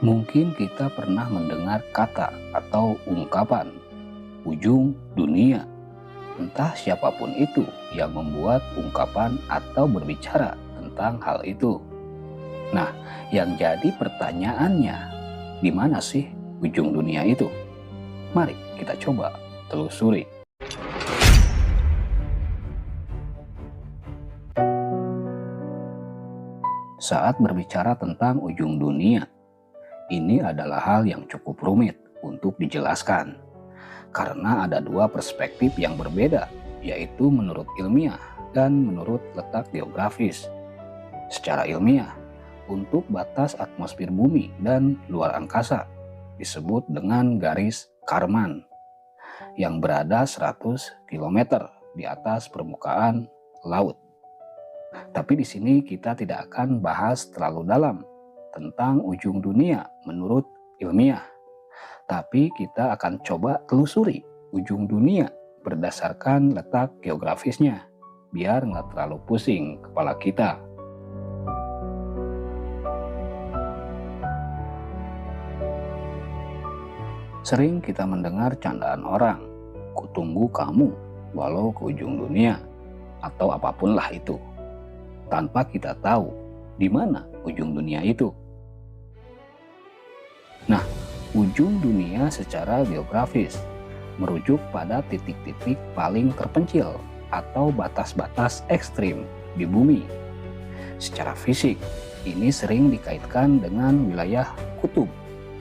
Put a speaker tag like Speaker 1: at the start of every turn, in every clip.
Speaker 1: Mungkin kita pernah mendengar kata atau ungkapan ujung dunia. Entah siapapun itu yang membuat ungkapan atau berbicara tentang hal itu. Nah, yang jadi pertanyaannya, di mana sih ujung dunia itu? Mari kita coba telusuri. Saat berbicara tentang ujung dunia, ini adalah hal yang cukup rumit untuk dijelaskan. Karena ada dua perspektif yang berbeda, yaitu menurut ilmiah dan menurut letak geografis. Secara ilmiah, untuk batas atmosfer bumi dan luar angkasa disebut dengan garis Kármán yang berada 100 km di atas permukaan laut. Tapi di sini kita tidak akan bahas terlalu dalam tentang ujung dunia menurut ilmiah. Tapi kita akan coba telusuri ujung dunia berdasarkan letak geografisnya, biar nggak terlalu pusing kepala kita. Sering kita mendengar candaan orang, "Kutunggu kamu walau ke ujung dunia," atau apapun lah itu, tanpa kita tahu di mana ujung dunia itu. Nah, ujung dunia secara geografis merujuk pada titik-titik paling terpencil atau batas-batas ekstrim di bumi. Secara fisik, ini sering dikaitkan dengan wilayah kutub,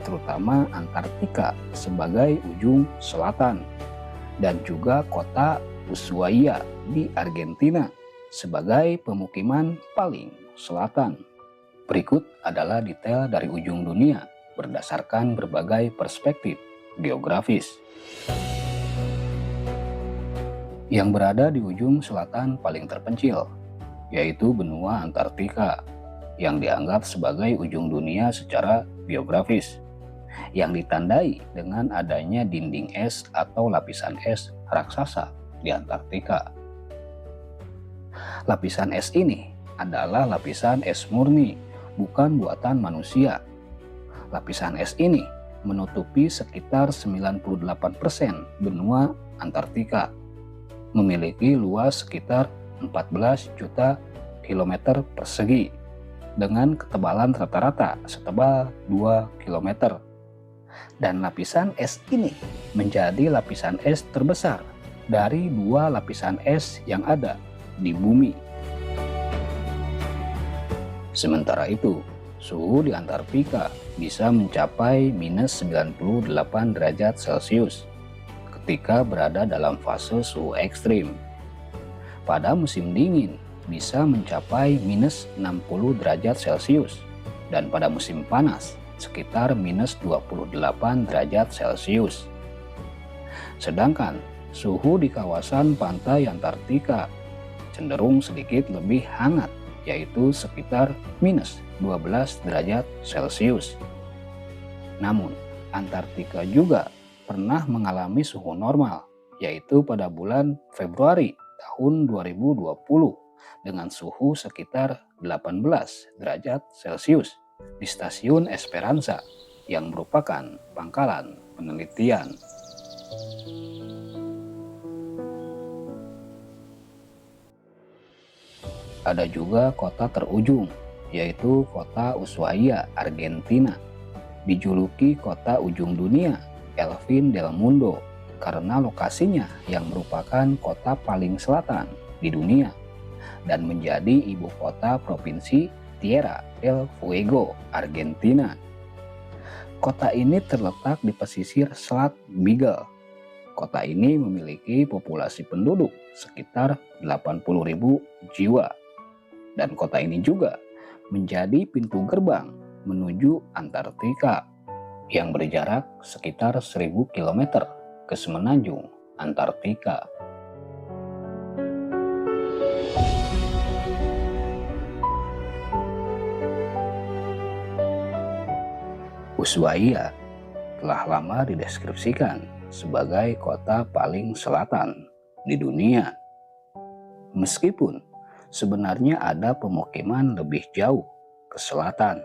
Speaker 1: terutama Antartika sebagai ujung selatan, dan juga kota Ushuaia di Argentina sebagai pemukiman paling selatan. Berikut adalah detail dari ujung dunia berdasarkan berbagai perspektif geografis. Yang berada di ujung selatan paling terpencil, yaitu benua Antartika, yang dianggap sebagai ujung dunia secara geografis, yang ditandai dengan adanya dinding es atau lapisan es raksasa di Antartika. Lapisan es ini adalah lapisan es murni, bukan buatan manusia. Lapisan es ini menutupi sekitar 98% benua Antartika, memiliki luas sekitar 14 juta kilometer persegi, dengan ketebalan rata-rata setebal 2 km. Dan lapisan es ini menjadi lapisan es terbesar dari dua lapisan es yang ada di bumi. Sementara itu, suhu di Antartika bisa mencapai minus 98 derajat Celcius ketika berada dalam fase suhu ekstrim. Pada musim dingin bisa mencapai minus 60 derajat Celcius, dan pada musim panas sekitar minus 28 derajat Celcius. Sedangkan suhu di kawasan pantai Antartika cenderung sedikit lebih hangat, yaitu sekitar minus 12 derajat Celcius. Namun, Antartika juga pernah mengalami suhu normal, yaitu pada bulan Februari tahun 2020 dengan suhu sekitar 18 derajat Celcius di stasiun Esperanza yang merupakan pangkalan penelitian. Ada juga kota terujung, yaitu kota Ushuaia, Argentina. Dijuluki kota ujung dunia, El Fin del Mundo, karena lokasinya yang merupakan kota paling selatan di dunia dan menjadi ibu kota provinsi Tierra del Fuego, Argentina. Kota ini terletak di pesisir Selat Beagle. Kota ini memiliki populasi penduduk sekitar 80.000 jiwa. Dan kota ini juga menjadi pintu gerbang menuju Antartika yang berjarak sekitar 1000 km ke semenanjung Antartika. Ushuaia telah lama dideskripsikan sebagai kota paling selatan di dunia. Meskipun sebenarnya ada pemukiman lebih jauh ke selatan.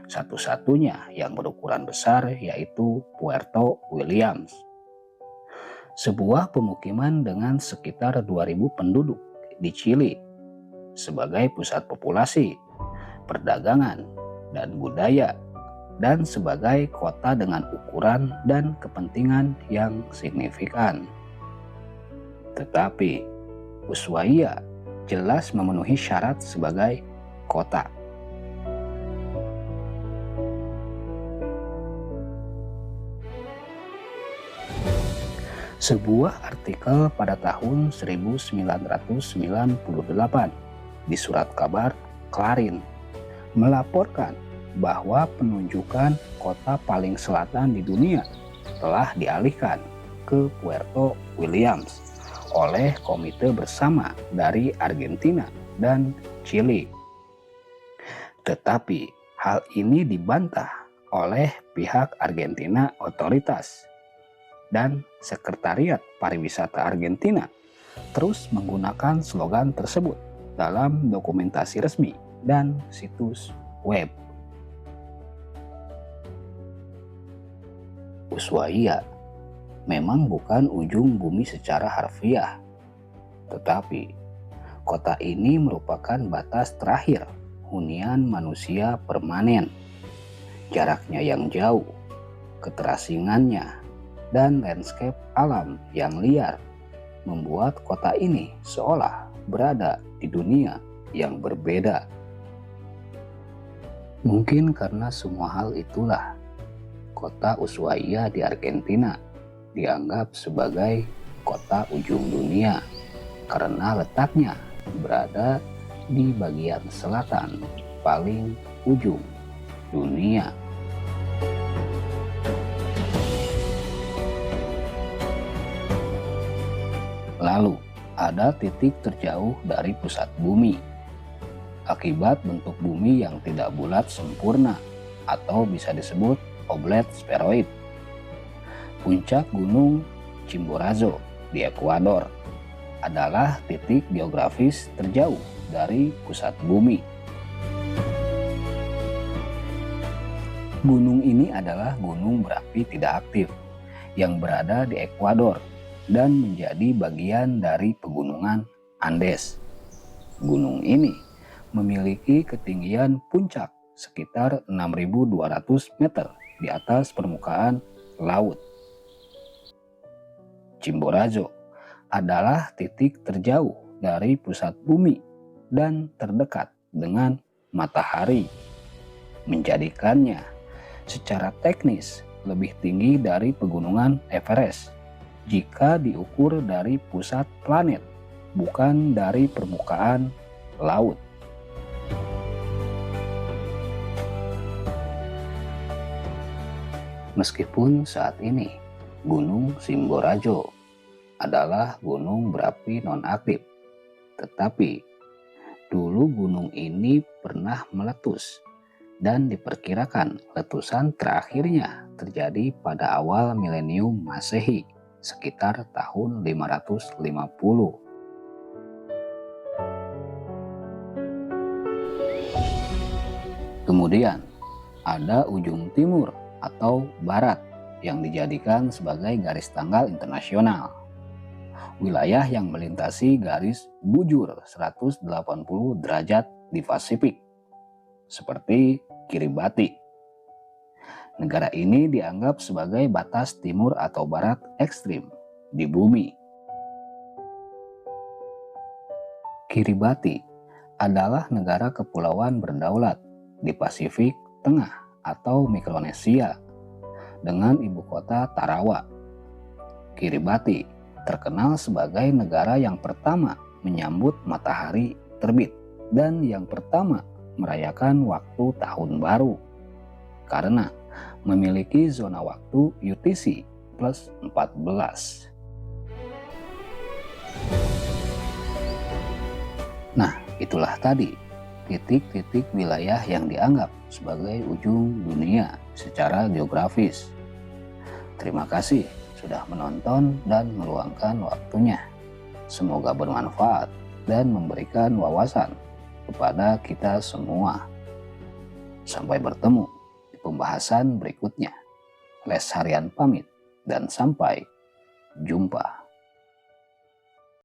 Speaker 1: Satu-satunya yang berukuran besar yaitu Puerto Williams, sebuah pemukiman dengan sekitar 2.000 penduduk di Chili sebagai pusat populasi, perdagangan, dan budaya, dan sebagai kota dengan ukuran dan kepentingan yang signifikan. Tetapi Ushuaia jelas memenuhi syarat sebagai kota. Sebuah artikel pada tahun 1998 di surat kabar Clarín melaporkan bahwa penunjukan kota paling selatan di dunia telah dialihkan ke Puerto Williams oleh komite bersama dari Argentina dan Chili. Tetapi hal ini dibantah oleh pihak Argentina otoritas, dan Sekretariat Pariwisata Argentina terus menggunakan slogan tersebut dalam dokumentasi resmi dan situs web. Ushuaia memang bukan ujung bumi secara harfiah, tetapi kota ini merupakan batas terakhir hunian manusia permanen. Jaraknya yang jauh, keterasingannya, dan landscape alam yang liar membuat kota ini seolah berada di dunia yang berbeda. Mungkin karena semua hal itulah kota Ushuaia di Argentina dianggap sebagai kota ujung dunia karena letaknya berada di bagian selatan paling ujung dunia. Lalu, ada titik terjauh dari pusat bumi. Akibat bentuk bumi yang tidak bulat sempurna atau bisa disebut oblet spheroid. Puncak Gunung Chimborazo di Ekuador adalah titik geografis terjauh dari pusat bumi. Gunung ini adalah gunung berapi tidak aktif yang berada di Ekuador dan menjadi bagian dari pegunungan Andes. Gunung ini memiliki ketinggian puncak sekitar 6.200 meter di atas permukaan laut. Chimborazo adalah titik terjauh dari pusat bumi dan terdekat dengan matahari, menjadikannya secara teknis lebih tinggi dari pegunungan Everest jika diukur dari pusat planet, bukan dari permukaan laut. Meskipun saat ini Gunung Chimborazo adalah gunung berapi non-aktif, tetapi dulu gunung ini pernah meletus dan diperkirakan letusan terakhirnya terjadi pada awal milenium Masehi, sekitar tahun 550. Kemudian ada ujung timur atau barat yang dijadikan sebagai garis tanggal internasional. Wilayah yang melintasi garis bujur 180 derajat di Pasifik, seperti Kiribati. Negara ini dianggap sebagai batas timur atau barat ekstrim di bumi. Kiribati adalah negara kepulauan berdaulat di Pasifik Tengah atau Mikronesia dengan ibu kota Tarawa. Kiribati terkenal sebagai negara yang pertama menyambut matahari terbit dan yang pertama merayakan waktu tahun baru karena memiliki zona waktu UTC plus 14. Nah, itulah tadi titik-titik wilayah yang dianggap sebagai ujung dunia secara geografis. Terima kasih sudah menonton dan meluangkan waktunya. Semoga bermanfaat dan memberikan wawasan kepada kita semua. Sampai bertemu di pembahasan berikutnya. Les Harian pamit dan sampai jumpa.